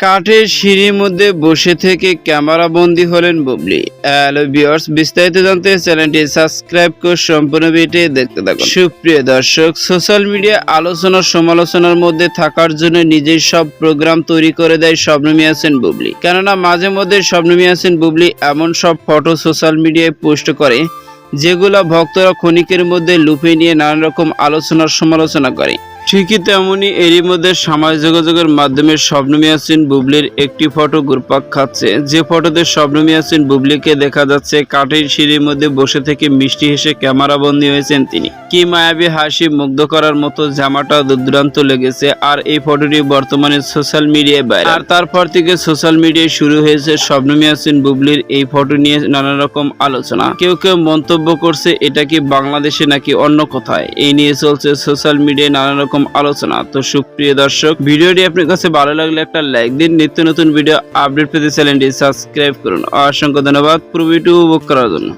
কাঠের সিঁড়ির মধ্যে বসে থেকে ক্যামেরা বন্দী হলেন বুবলি। হ্যালো ভিউয়ার্স, বিস্তারিত জানতে চ্যানেলটি সাবস্ক্রাইব করে সম্পূর্ণ ভিডিওটি দেখতে থাকুন। সুপ্রিয় দর্শক, সোশ্যাল মিডিয়া আলোচনা সমালোচনার মধ্যে থাকার জন্য নিজের সব প্রোগ্রাম তৈরি করে দেয় শবনম ইয়াসিন বুবলি। কেননা মাঝে মধ্যে শবনম ইয়াসিন বুবলি এমন সব ফটো সোশ্যাল মিডিয়ায় পোস্ট করে যেগুলো ভক্তরা ক্ষণিকের মধ্যে লুপে নিয়ে নানান রকম আলোচনার সমালোচনা করে। ঠিকই তেমনি এরই মধ্যে সামাজিক যোগাযোগের মাধ্যমে শবনম ইয়াসিন বুবলির একটি ফটো ঘুরপাক খাচ্ছে, যে ফটোতে শবনম ইয়াসিন বুবলিকে দেখা যাচ্ছে কাঠের সিঁড়ির মধ্যে বসে থেকে মিষ্টি হেসে ক্যামেরা বন্দী হয়েছেন তিনি। কি মায়াবী হাসি, মুগ্ধ করার মতো, জামাটা দুর্দান্ত লেগেছে। আর এই ফটোটি বর্তমানে সোশ্যাল মিডিয়ায় ভাইরাল। আর তারপর থেকে সোশ্যাল মিডিয়ায় শুরু হয়েছে শবনম ইয়াসিন বুবলির এই ফটো নিয়ে নানা রকম আলোচনা। কেউ কেউ মন্তব্য করছে এটা কি বাংলাদেশে নাকি অন্য কোথায়। এই নিয়ে চলছে সোশ্যাল মিডিয়ায় নানা রকম আলোচনা। তো সুপ্রিয় দর্শক, ভিডিওটি আপনার কাছে ভালো লাগলে একটা লাইক দিন। নিত্য নতুন ভিডিও আপডেট পেতে চ্যানেলটি সাবস্ক্রাইব করুন। অসংখ্য ধন্যবাদ পুরো ভিডিও উপভোগ করার জন্য।